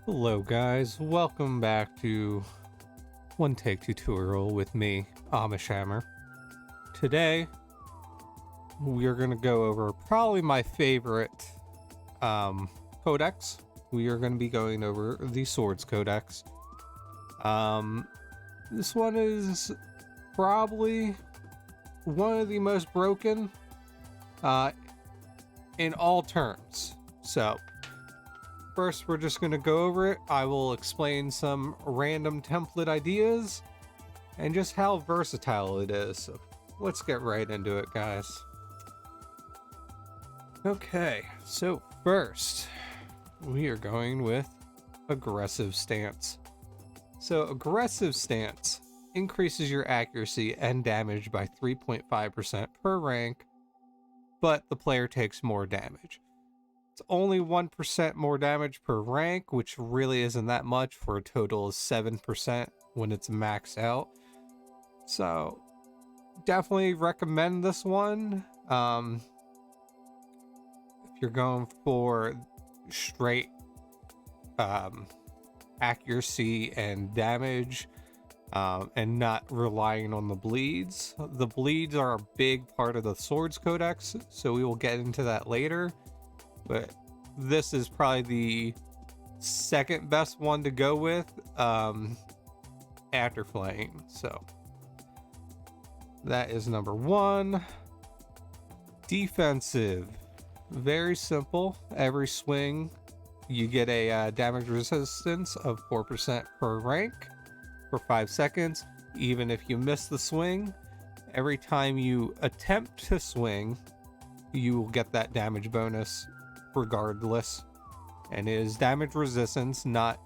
Hello guys, welcome back to One Take Tutorial with me, Amish. Today, we are going to go over probably my favorite codex. We are going to be going over the Swords Codex. This one is probably one of the most broken in all terms. So, first, we're just going to go over it. I will explain some random template ideas and just how versatile it is. So let's get right into it, guys. Okay, so first, we are going with aggressive stance. So aggressive stance increases your accuracy and damage by 3.5% per rank, but the player takes more damage. It's only 1% more damage per rank, which really isn't that much for a total of 7% when it's maxed out. So definitely recommend this one. If you're going for straight accuracy and damage and not relying on the bleeds. The bleeds are a big part of the Swords Codex, so we will get into that later. But this is probably the second best one to go with after flaying. So that is number one. Defensive. Very simple. Every swing you get a damage resistance of 4% per rank for 5 seconds. Even if you miss the swing, every time you attempt to swing, you will get that damage bonus regardless. And it is damage resistance, not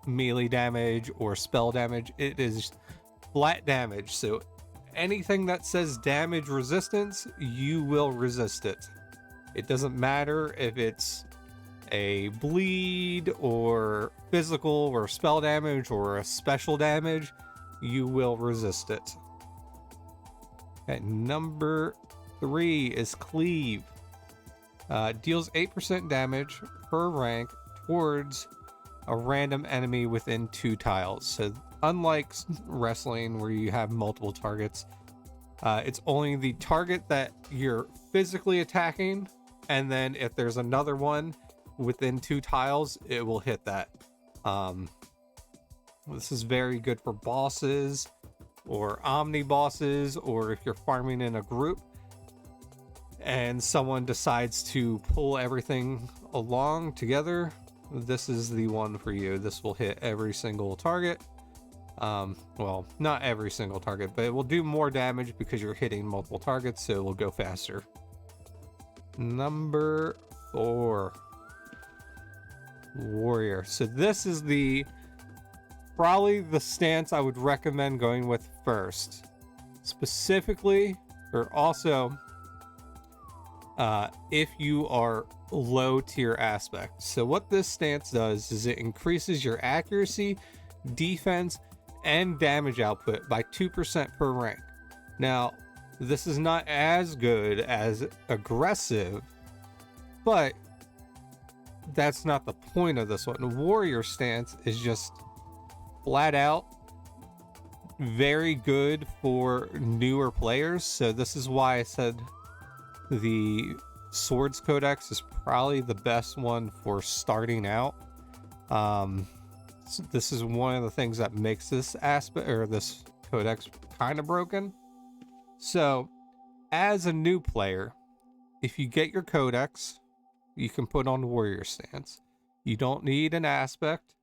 melee damage or spell damage. It is flat damage. So anything that says damage resistance, you will resist it. It doesn't matter if it's a bleed or physical or spell damage or a special damage, you will resist it. Okay, number 3 is cleave. Deals 8% damage per rank towards a random enemy within 2 tiles. So unlike wrestling where you have multiple targets, it's only the target that you're physically attacking, and then if there's another one within 2 tiles, it will hit that. This is very good for bosses or omni bosses, or if you're farming in a group and someone decides to pull everything along together, this is the one for you. This will hit every single target. Well, not every single target, but it will do more damage because you're hitting multiple targets, so it will go faster. Number 4, warrior. So this is probably the stance I would recommend going with first, specifically, or also if you are low tier aspect. So what this stance does is it increases your accuracy, defense, and damage output by 2% per rank. Now, this is not as good as aggressive, but that's not the point of this one. Warrior stance is just flat out very good for newer players. So this is why I said the Swords Codex is probably the best one for starting out. So this is one of the things that makes this aspect or this codex kind of broken. So as a new player, if you get your codex, you can put on warrior stance. You don't need an aspect,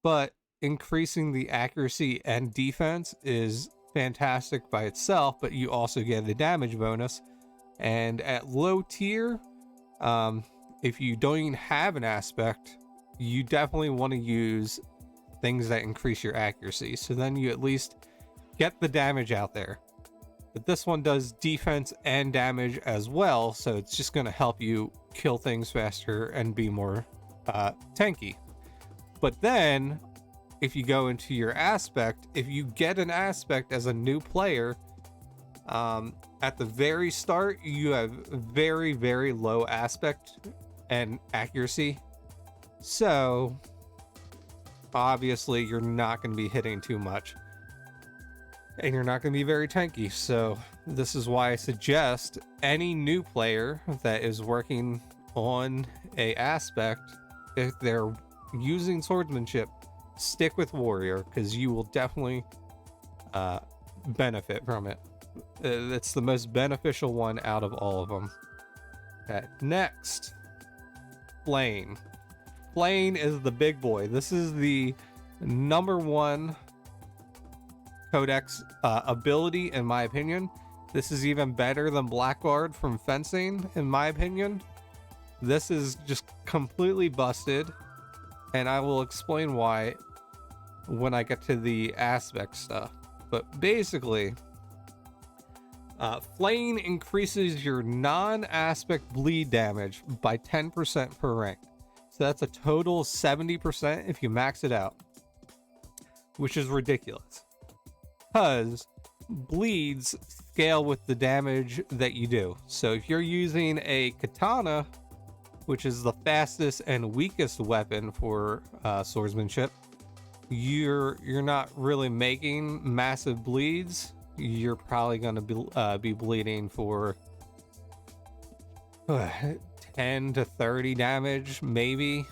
but increasing the accuracy and defense is fantastic by itself, but you also get the damage bonus. And at low tier, if you don't even have an aspect, you definitely want to use things that increase your accuracy. So then you at least get the damage out there. But this one does defense and damage as well, so it's just going to help you kill things faster and be more tanky. But then, if you go into your aspect, if you get an aspect as a new player, at the very start, you have very, very low aspect and accuracy. So obviously you're not going to be hitting too much. And you're not going to be very tanky. So this is why I suggest any new player that is working on a aspect, if they're using swordsmanship, stick with warrior, because you will definitely benefit from it. It's the most beneficial one out of all of them. Okay, next, Flame. Flame is the big boy. This is the #1 Codex ability, in my opinion. This is even better than Blackguard from fencing, in my opinion. This is just completely busted, and I will explain why when I get to the aspect stuff. But basically, Flame increases your non-aspect bleed damage by 10% per rank. So that's a total 70% if you max it out, which is ridiculous, because bleeds scale with the damage that you do. So if you're using a katana, which is the fastest and weakest weapon for swordsmanship, you're not really making massive bleeds. You're probably going to be bleeding for 10 to 30 damage, maybe.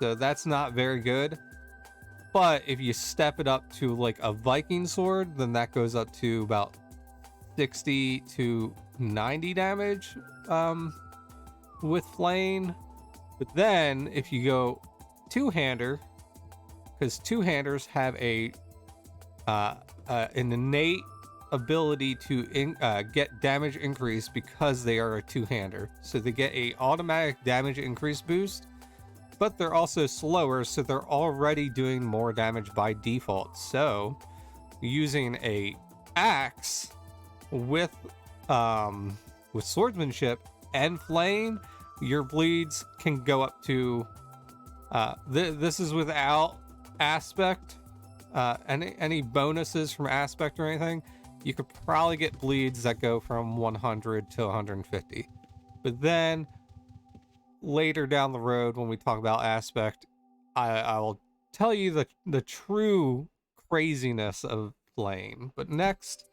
So that's not very good. But if you step it up to like a Viking sword, then that goes up to about 60 to 90 damage with Flame. But then if you go two-hander, because two-handers have an innate ability to get damage increase because they are a two-hander. So they get a automatic damage increase boost, but they're also slower, so they're already doing more damage by default. So using a axe with swordsmanship and Flame, your bleeds can go up to this is without aspect, any bonuses from aspect or anything. You could probably get bleeds that go from 100 to 150. But then later down the road, when we talk about aspect, I will tell you the true craziness of Flame. But next,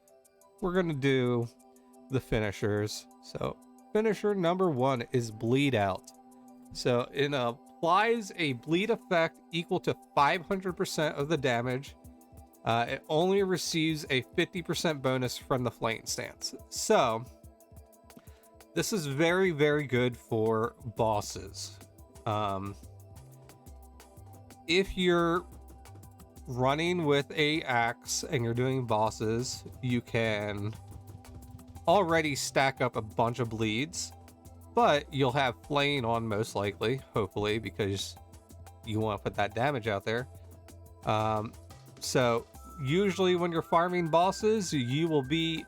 we're going to do the finishers. So finisher #1 is Bleed Out. So it applies a bleed effect equal to 500% of the damage. It only receives a 50% bonus from the flank stance. So this is very, very good for bosses. If you're running with a axe and you're doing bosses, you can already stack up a bunch of bleeds, but you'll have Flame on most likely, hopefully, because you want to put that damage out there. So usually when you're farming bosses, you will be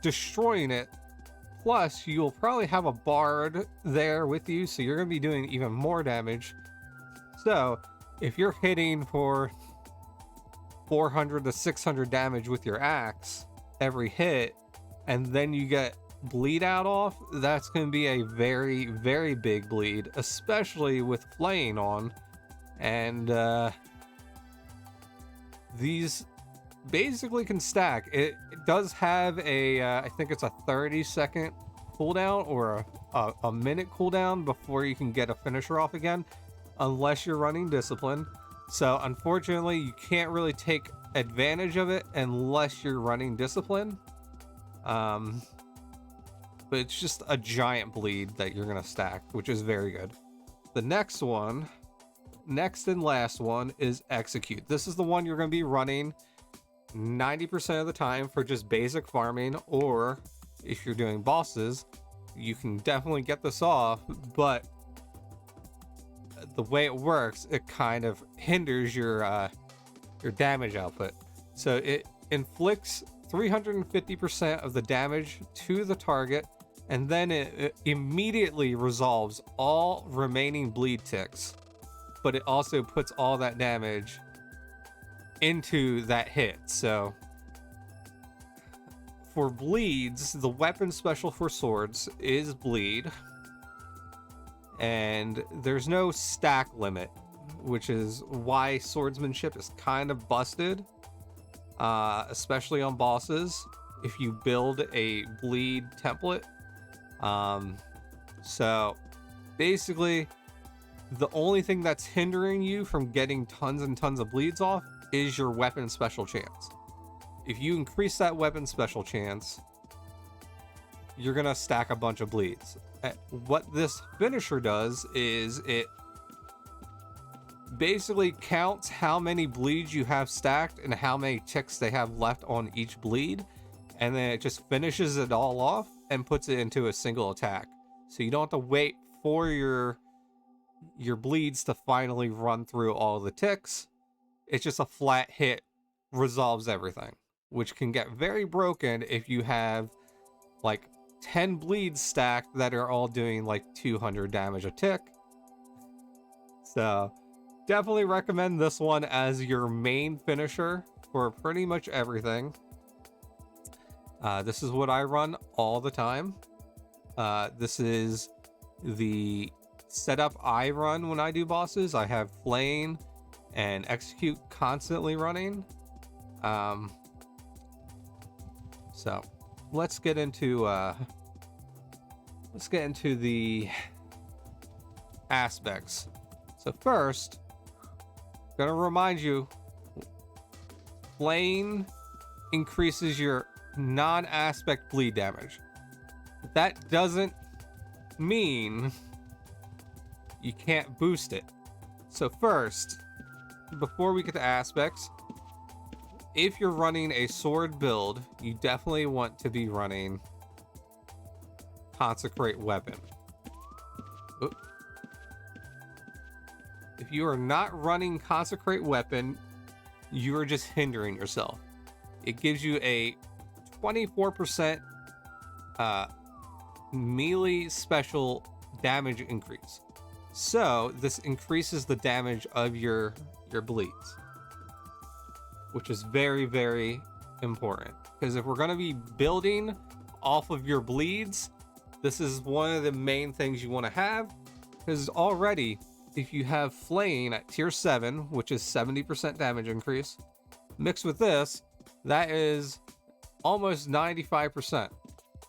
destroying it. Plus, you'll probably have a bard there with you, so you're going to be doing even more damage. So if you're hitting for 400 to 600 damage with your axe every hit, and then you get Bleed Out off, that's going to be a very, very big bleed, especially with Flame on. And these basically can stack. It does have a I think it's a 30-second cooldown or a minute cooldown before you can get a finisher off again, unless you're running discipline. So unfortunately, you can't really take advantage of it unless you're running discipline. But it's just a giant bleed that you're gonna stack, which is very good. The next and last one is Execute. This is the one you're gonna be running 90% of the time for just basic farming, or if you're doing bosses, you can definitely get this off, but the way it works, it kind of hinders your damage output. So it inflicts 350% of the damage to the target, and then it immediately resolves all remaining bleed ticks, but it also puts all that damage into that hit. So for bleeds, the weapon special for swords is bleed, and there's no stack limit which is why swordsmanship is kind of busted, especially on bosses if you build a bleed template. So basically, the only thing that's hindering you from getting tons and tons of bleeds off is your weapon special chance. If you increase that weapon special chance, you're gonna stack a bunch of bleeds. What this finisher does is it basically counts how many bleeds you have stacked and how many ticks they have left on each bleed, and then it just finishes it all off and puts it into a single attack. So you don't have to wait for your bleeds to finally run through all the ticks. It's just a flat hit, resolves everything, which can get very broken if you have like 10 bleeds stacked that are all doing like 200 damage a tick. So definitely recommend this one as your main finisher for pretty much everything. This is what I run all the time. This is the setup I run when I do bosses. I have Flame and Execute constantly running. So let's get into the aspects. So first, gonna remind you, Flame increases your non-aspect bleed damage. That doesn't mean you can't boost it. So first, before we get to aspects, if you're running a sword build, you definitely want to be running Consecrate Weapon. Oop. If you are not running Consecrate Weapon, you are just hindering yourself. It gives you a 24% melee special damage increase. So this increases the damage of your bleeds, which is very, very important. Because if we're going to be building off of your bleeds, this is one of the main things you want to have. Because already, if you have Flame at tier 7, which is 70% damage increase, mixed with this, that is almost 95%.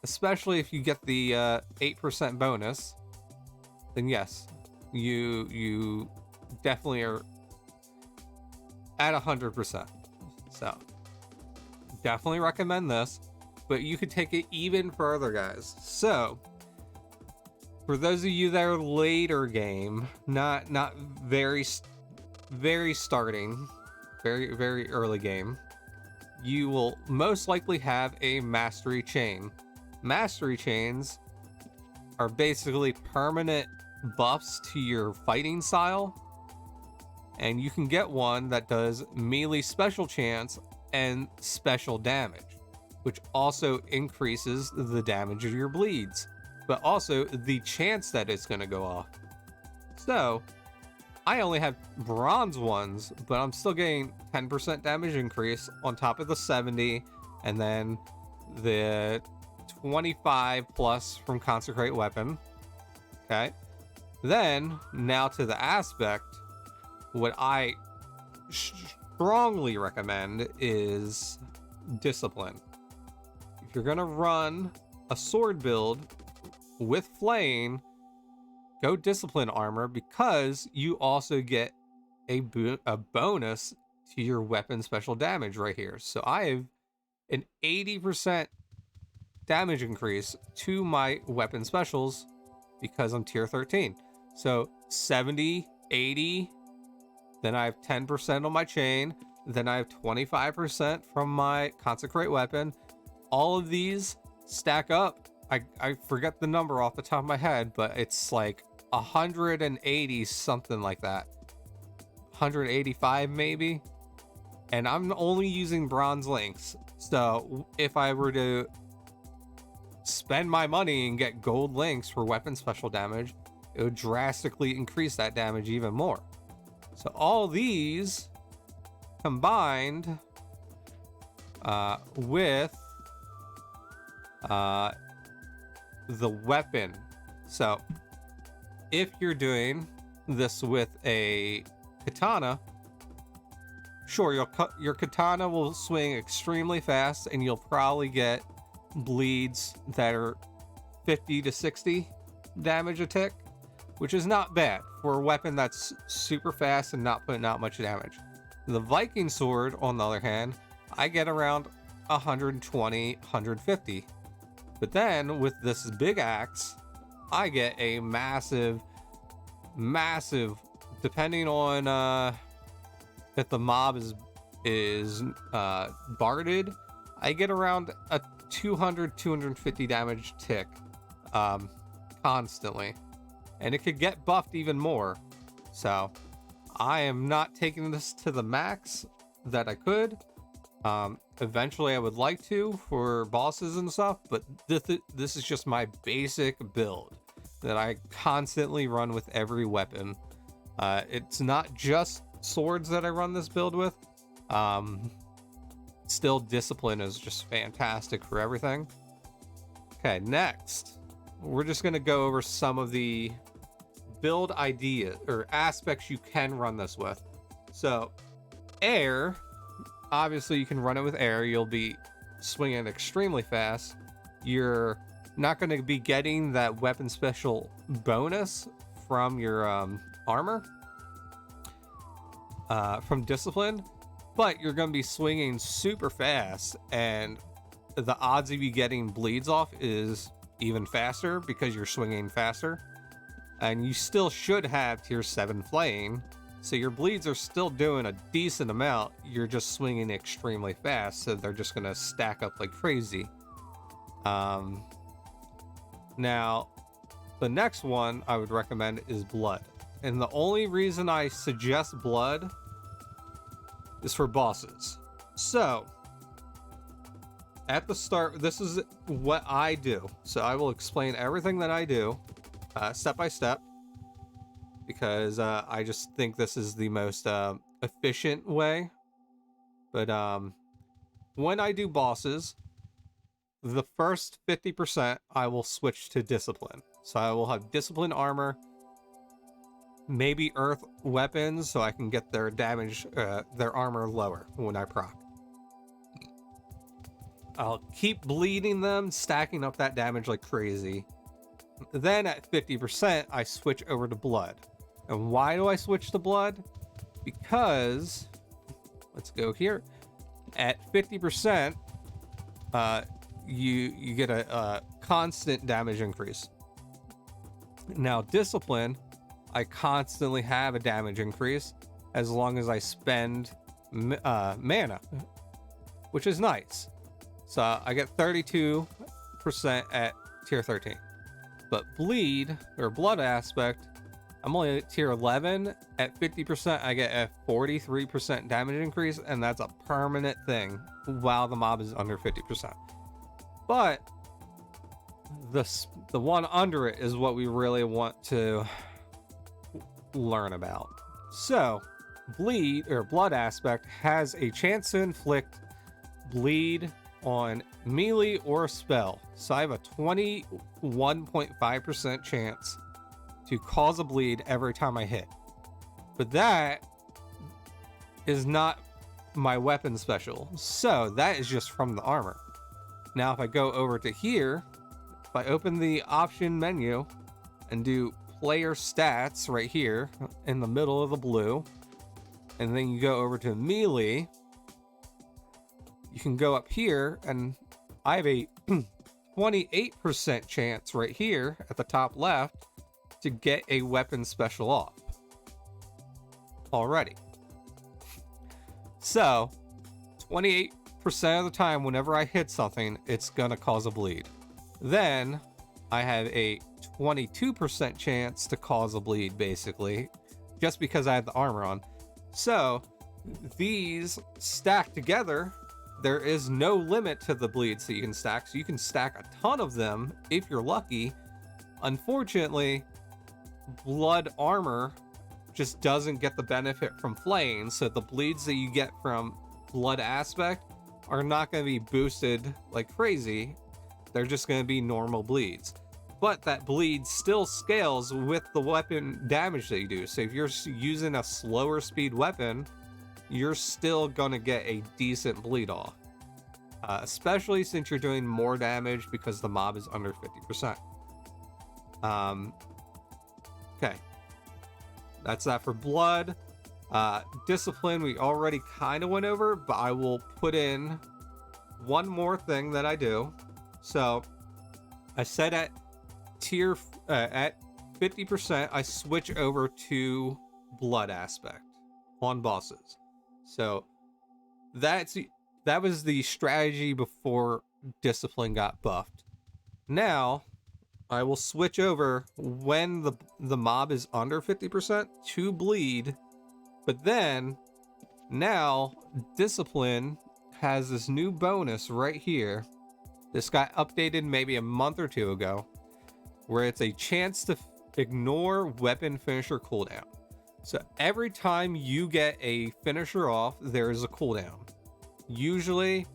Especially if you get the 8% bonus, then yes, you definitely are at 100%. So definitely recommend this, but you could take it even further, guys. So for those of you that are later game, not very starting, very early game, you will most likely have a mastery chain. Mastery chains are basically permanent buffs to your fighting style, and you can get one that does melee special chance and special damage, which also increases the damage of your bleeds, but also the chance that it's going to go off. So I only have bronze ones, but I'm still getting 10% damage increase on top of the 70, and then the 25 plus from Consecrate Weapon. Okay. Then, now to the aspect, what I strongly recommend is Discipline. If you're going to run a sword build with Flame, go Discipline armor, because you also get a bonus to your weapon special damage right here. So I have an 80% damage increase to my weapon specials because I'm tier 13. So 70, 80, then I have 10% on my chain, then I have 25% from my Consecrate Weapon. All of these stack up. I forget the number off the top of my head, but it's like 180, something like that. 185 maybe. And I'm only using bronze links. So if I were to spend my money and get gold links for weapon special damage, it would drastically increase that damage even more. So all these combined with the weapon. So if you're doing this with a katana, sure, your katana will swing extremely fast, and you'll probably get bleeds that are 50 to 60 damage a tick, which is not bad for a weapon that's super fast and not putting out much damage. The Viking sword, on the other hand, I get around 120, 150. But then with this big axe, I get a massive, depending on if the mob is barded, I get around a 200, 250 damage tick constantly. And it could get buffed even more. So I am not taking this to the max that I could. Eventually I would like to for bosses and stuff, but this is just my basic build that I constantly run with every weapon. It's not just swords that I run this build with. Still, discipline is just fantastic for everything. Okay, next, we're just going to go over some of the build ideas or aspects you can run this with. So, air, obviously you can run it with air. You'll be swinging extremely fast. You're not going to be getting that weapon special bonus from your armor from discipline, but you're going to be swinging super fast, and the odds of you getting bleeds off is even faster because you're swinging faster. And you still should have tier 7 flaying, so your bleeds are still doing a decent amount. You're just swinging extremely fast, so they're just going to stack up like crazy. Now, the next one I would recommend is blood. And the only reason I suggest blood is for bosses. So, at the start, this is what I do. So I will explain everything that I do step by step, because I just think this is the most efficient way. But when I do bosses, the first 50% I will switch to discipline. So I will have discipline armor, maybe earth weapons, so I can get their damage, their armor lower when I proc. I'll keep bleeding them, stacking up that damage like crazy. Then at 50%, I switch over to blood. And why do I switch to blood? Because, let's go here. At 50%, you get a constant damage increase. Now, discipline, I constantly have a damage increase as long as I spend mana, which is nice. So I get 32% at tier 13. But bleed, or blood aspect, I'm only at tier 11. At 50%, I get a 43% damage increase, and that's a permanent thing while the mob is under 50%. But the one under it is what we really want to learn about. So, bleed, or blood aspect, has a chance to inflict bleed on melee or spell. So I have a 21.5% chance to cause a bleed every time I hit. But that is not my weapon special. So that is just from the armor. Now if I go over to here, if I open the option menu and do player stats right here in the middle of the blue, and then you go over to melee, you can go up here, and I have a 28% chance right here at the top left to get a weapon special off already. So 28% of the time whenever I hit something, it's gonna cause a bleed. Then I have a 22% chance to cause a bleed, basically, just because I have the armor on. So these stack together. There is no limit to the bleeds that you can stack, so you can stack a ton of them if you're lucky. Unfortunately, blood armor just doesn't get the benefit from flaying, so the bleeds that you get from blood aspect are not going to be boosted like crazy. They're just going to be normal bleeds. but that bleed still scales with the weapon damage that you do. So if you're using a slower speed weapon, you're still gonna get a decent bleed off, especially since you're doing more damage because the mob is under 50%. Okay, that's that for blood. Discipline we already kind of went over, but I will put in one more thing that I do. So I said at tier at 50% I switch over to blood aspect on bosses. So that was the strategy before discipline got buffed. Now I will switch over when the mob is under 50% to bleed, but then now discipline has this new bonus right here. This got updated maybe a month or two ago, where it's a chance to ignore weapon finisher cooldown. So every time you get a finisher off, there is a cooldown. Usually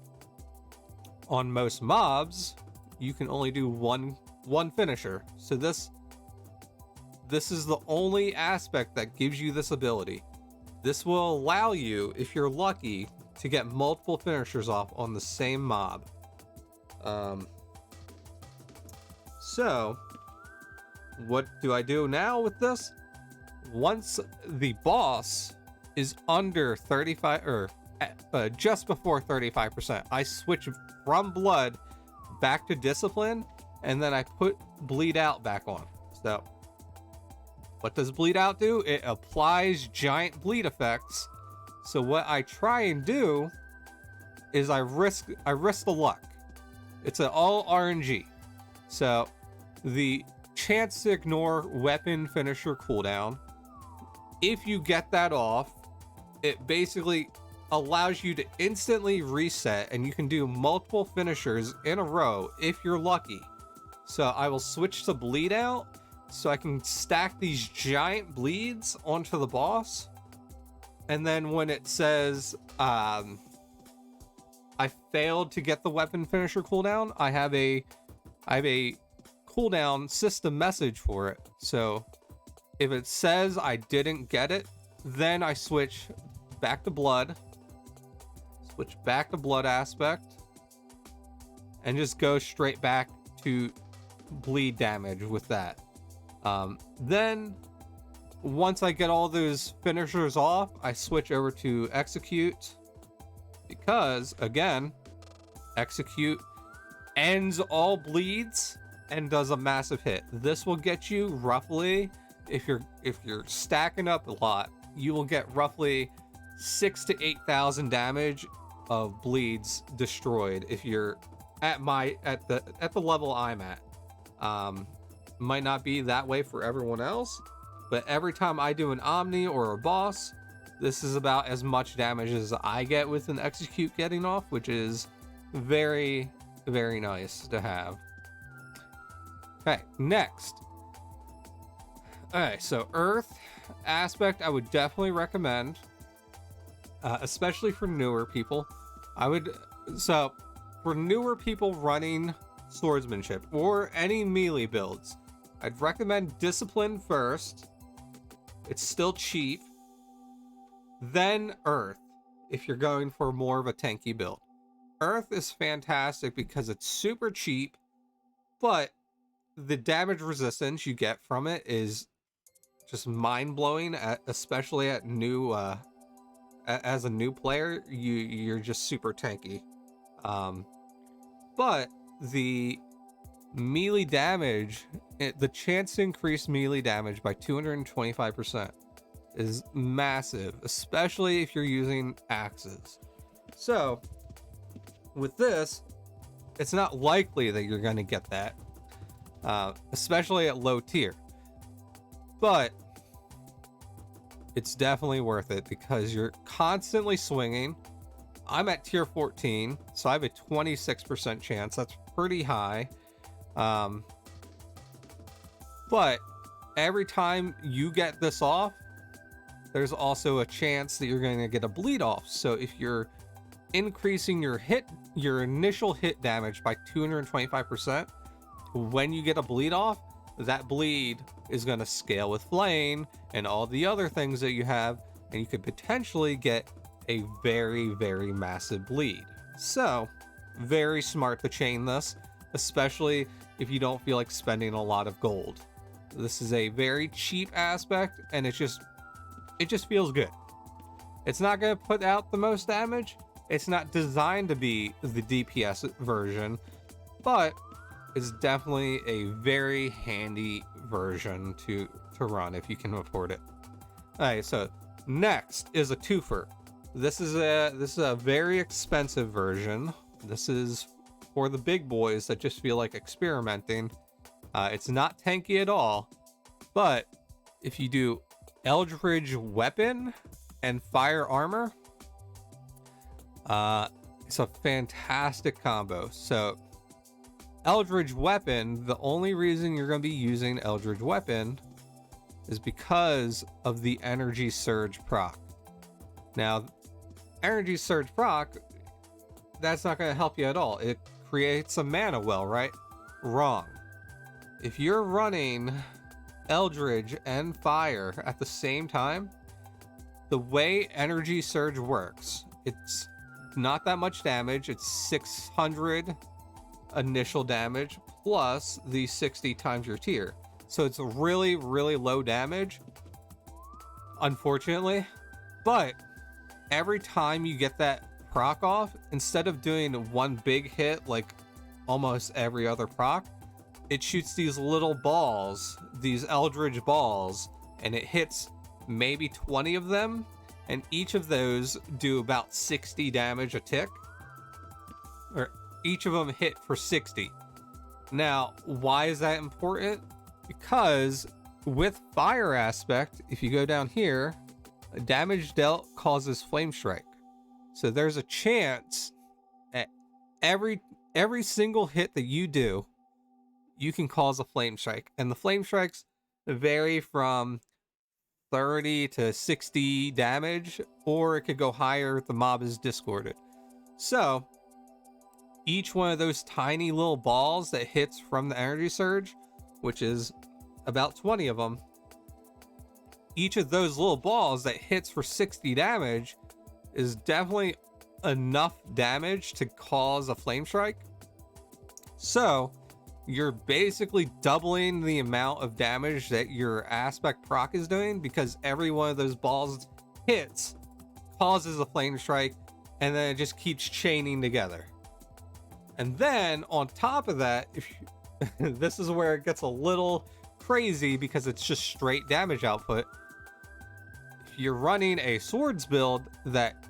on most mobs, you can only do one finisher. So this is the only aspect that gives you this ability. This will allow you, if you're lucky, to get multiple finishers off on the same mob. So what do I do now with this? Once the boss is under 35 or just before 35%, I switch from blood back to discipline, and then I put bleed out back on. So what does bleed out do? It applies giant bleed effects. So what I try and do is I risk the luck. It's an all RNG. So the chance to ignore weapon finisher cooldown, if you get that off, it basically allows you to instantly reset, and you can do multiple finishers in a row if you're lucky. So I will switch to bleed out so I can stack these giant bleeds onto the boss. And then when it says I failed to get the weapon finisher cooldown, I have a cooldown system message for it. So if it says I didn't get it, then I switch back to blood, aspect, and just go straight back to bleed damage with that. Then once I get all those finishers off, I switch over to execute, because again, execute ends all bleeds and does a massive hit. This will get you roughly, if you're stacking up a lot, you will get roughly 6,000 to 8,000 damage of bleeds destroyed if you're at the level I'm at. Might not be that way for everyone else, but every time I do an Omni or a boss, this is about as much damage as I get with an execute getting off, which is very, very nice to have. Okay, next. Alright, so Earth aspect I would definitely recommend, especially for newer people. So for newer people running swordsmanship or any melee builds, I'd recommend discipline first. It's still cheap. Then Earth, if you're going for more of a tanky build. Earth is fantastic because it's super cheap, but the damage resistance you get from it is just mind-blowing, especially at new as a new player. You're just super tanky. But the melee damage, the chance to increase melee damage by 225% is massive, especially if you're using axes. So with this, it's not likely that you're going to get that, especially at low tier, but it's definitely worth it because you're constantly swinging. I'm at tier 14, so I have a 26% chance. That's pretty high. But every time you get this off, there's also a chance that you're going to get a bleed off. So if you're increasing your initial hit damage by 225%, when you get a bleed off, that bleed is going to scale with flame and all the other things that you have, and you could potentially get a very, very massive bleed. So, very smart to chain this, especially if you don't feel like spending a lot of gold. This is a very cheap aspect, and it just feels good. It's not going to put out the most damage. It's not designed to be the DPS version, but it's definitely a very handy version to run if you can afford it. Alright, so next is a twofer. This is a very expensive version. This is for the big boys that just feel like experimenting. It's not tanky at all, but if you do Eldritch Weapon and Fire Armor, it's a fantastic combo. So Eldritch Weapon, the only reason you're going to be using Eldritch Weapon is because of the Energy Surge proc. Now, Energy Surge proc, that's not going to help you at all. It creates a mana well, right? Wrong. If you're running Eldritch and Fire at the same time, the way Energy Surge works, it's not that much damage. It's 600 initial damage plus the 60 times your tier. So it's really, really low damage, unfortunately. But every time you get that proc off, instead of doing one big hit like almost every other proc, it shoots these little balls, these Eldritch balls, and it hits maybe 20 of them, and each of those do about 60 damage a tick, or each of them hit for 60. Now, why is that important? Because with fire aspect, if you go down here, damage dealt causes flame strike. So there's a chance at every single hit that you do, you can cause a flame strike. And the flame strikes vary from 30 to 60 damage, or it could go higher if the mob is discorded. So each one of those tiny little balls that hits from the energy surge, which is about 20 of them, each of those little balls that hits for 60 damage is definitely enough damage to cause a flame strike. So you're basically doubling the amount of damage that your aspect proc is doing, because every one of those balls hits causes a flame strike, and then it just keeps chaining together. And then on top of that, if you, this is where it gets a little crazy because it's just straight damage output. If you're running a swords build that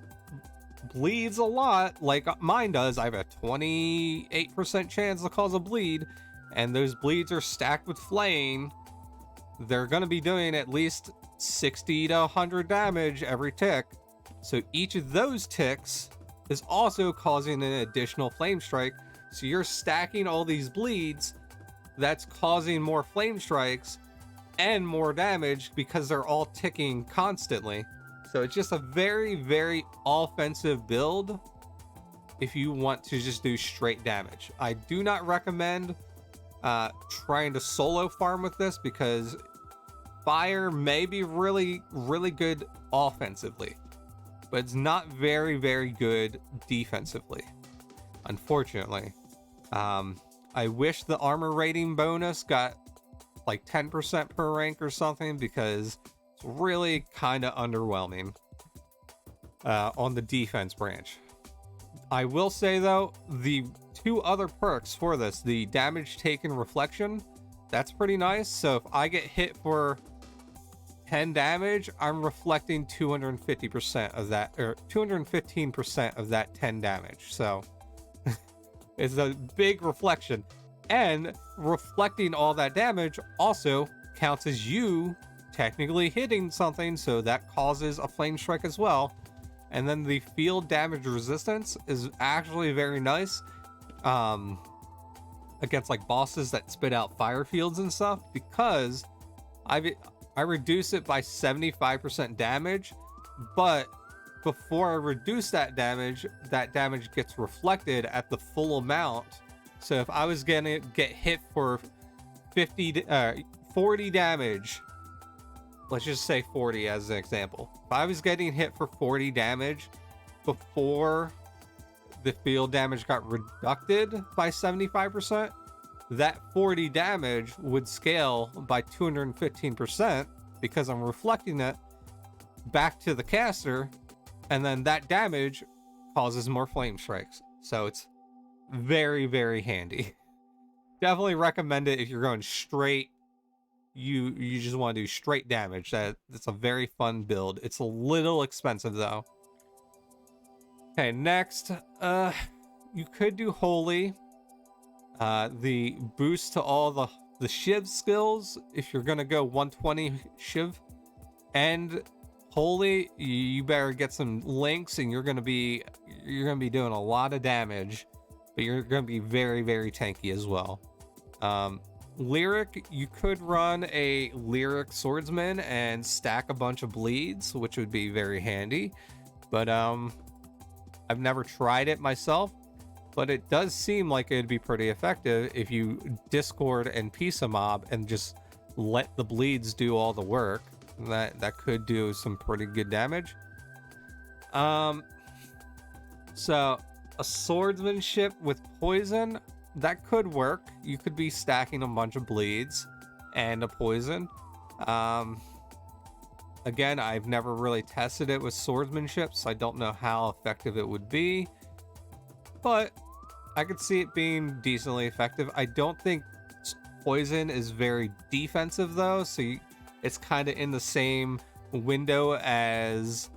bleeds a lot like mine does, I have a 28% chance to cause a bleed, and those bleeds are stacked with flame, they're going to be doing at least 60 to 100 damage every tick. So each of those ticks is also causing an additional flame strike. So you're stacking all these bleeds, that's causing more flame strikes and more damage because they're all ticking constantly. So it's just a very, very offensive build if you want to just do straight damage. I do not recommend trying to solo farm with this, because fire may be really, really good offensively, but it's not very, very good defensively, unfortunately. I wish the armor rating bonus got like 10% per rank or something, because it's really kind of underwhelming on the defense branch. I will say though, the two other perks for this, the damage taken reflection, that's pretty nice. So if I get hit for 10 damage, I'm reflecting 250% of that, or 215% of that 10 damage. So it's a big reflection, and reflecting all that damage also counts as you technically hitting something, so that causes a flame strike as well. And then the field damage resistance is actually very nice against like bosses that spit out fire fields and stuff, because I reduce it by 75% damage, but before I reduce that damage gets reflected at the full amount So if I was gonna get hit for 40 damage, let's just say 40 as an example. If I was getting hit for 40 damage before the field damage got reducted by 75%, that 40 damage would scale by 215% because I'm reflecting it back to the caster, and then that damage causes more flame strikes. So it's very, very handy. Definitely recommend it if you're going straight. You just want to do straight damage. That's a very fun build. It's a little expensive though. Okay, next, you could do Holy. The boost to all the Shiv skills, if you're gonna go 120 Shiv and Holy, you better get some links, and you're gonna be doing a lot of damage, but you're gonna be very, very tanky as well. Lyric, you could run a Lyric Swordsman and stack a bunch of bleeds, which would be very handy, but I've never tried it myself, but it does seem like it'd be pretty effective if you discord and piece a mob and just let the bleeds do all the work. That could do some pretty good damage. So a swordsmanship with poison, that could work. You could be stacking a bunch of bleeds and a poison. Again, I've never really tested it with swordsmanship, so I don't know how effective it would be, but I could see it being decently effective. I don't think poison is very defensive though, so it's kind of in the same window as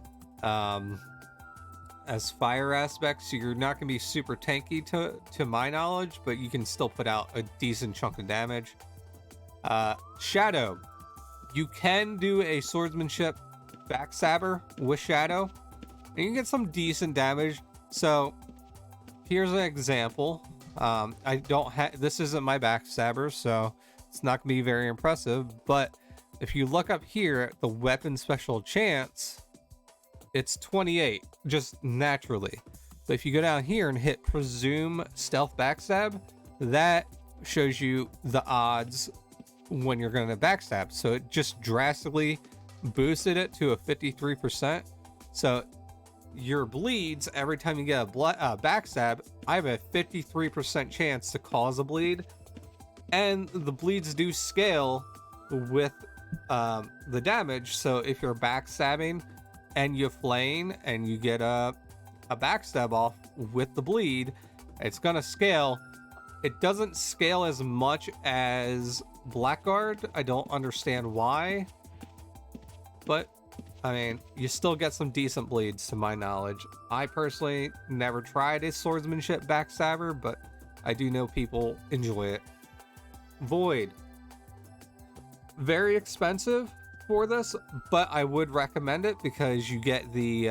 fire aspects, so you're not going to be super tanky to my knowledge, but you can still put out a decent chunk of damage. Shadow, you can do a swordsmanship backstabber with Shadow, and you can get some decent damage. So here's an example. I don't have, this isn't my backstabber, so it's not gonna be very impressive, but if you look up here, the weapon special chance, it's 28, just naturally. But if you go down here and hit presume stealth backstab, that shows you the odds when you're going to backstab. So it just drastically boosted it to a 53%. So your bleeds, every time you get a backstab, I have a 53% chance to cause a bleed. And the bleeds do scale with the damage. So if you're backstabbing and you flame and you get a backstab off with the bleed, it's gonna scale. It doesn't scale as much as Blackguard. I don't understand why, but I mean, you still get some decent bleeds to my knowledge. I personally never tried a swordsmanship backstabber, but I do know people enjoy it. Void, very expensive for this, but I would recommend it because you get the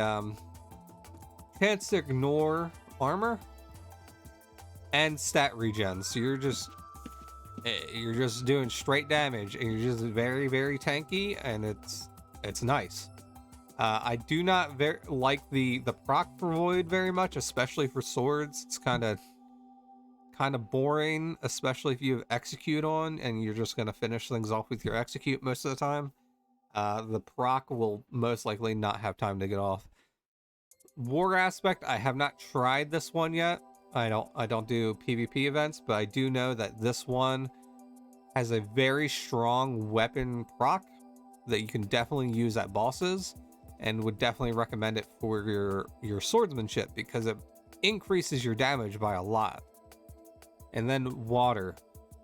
chance to ignore armor and stat regen. So you're just doing straight damage, and you're just very, very tanky, and it's nice. I do not like the proc for Void very much, especially for swords. It's kind of boring, especially if you have execute on and you're just going to finish things off with your execute most of the time. The proc will most likely not have time to get off. War aspect, I have not tried this one yet. I don't do PvP events, but I do know that this one has a very strong weapon proc that you can definitely use at bosses, and would definitely recommend it for your swordsmanship because it increases your damage by a lot. And then water.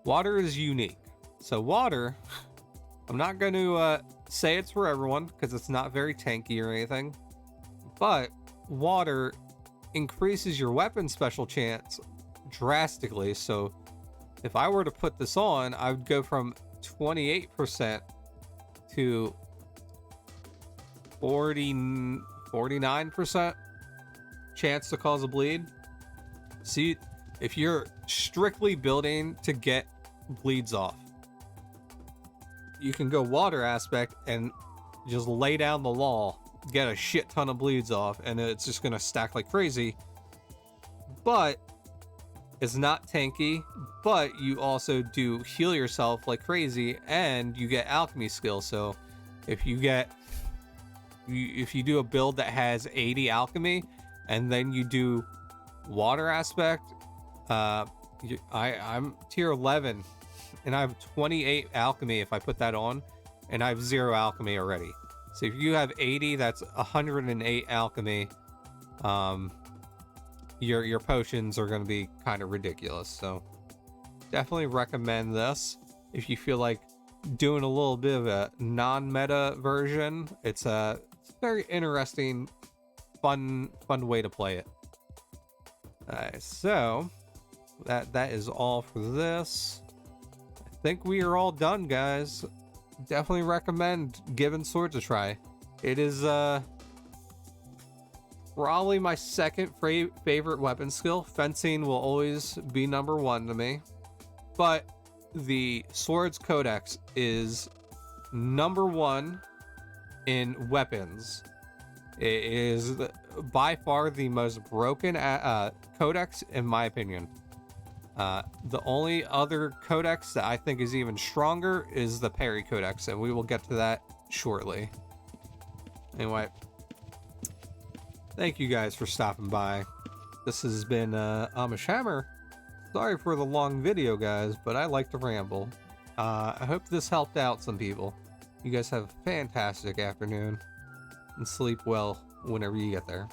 Water is unique. So water, I'm not going to say it's for everyone because it's not very tanky or anything, but water increases your weapon special chance drastically. So if I were to put this on, I would go from 28% to 49% chance to cause a bleed. See, if you're strictly building to get bleeds off, you can go water aspect and just lay down the law, get a shit ton of bleeds off, and it's just gonna stack like crazy. But It's not tanky, but you also do heal yourself like crazy, and you get alchemy skill. So if you do a build that has 80 alchemy, and then you do water aspect, I'm tier 11, and I have 28 alchemy if I put that on, and I have 0 alchemy already. So if you have 80, that's 108 alchemy. Your potions are going to be kind of ridiculous. So definitely recommend this if you feel like doing a little bit of a non-meta version. It's a very interesting, fun way to play it. Alright, so that is all for this. I think we are all done, guys. Definitely recommend giving Swords a try. It is probably my second favorite weapon skill. Fencing will always be number 1 to me, but the Swords Codex is number 1 in weapons. It is by far the most broken codex, in my opinion. The only other codex that I think is even stronger is the Parry Codex, and we will get to that shortly. Anyway, thank you guys for stopping by. This has been Amish Hammer. Sorry for the long video, guys, but I like to ramble. I hope this helped out some people. You guys have a fantastic afternoon, and sleep well whenever you get there.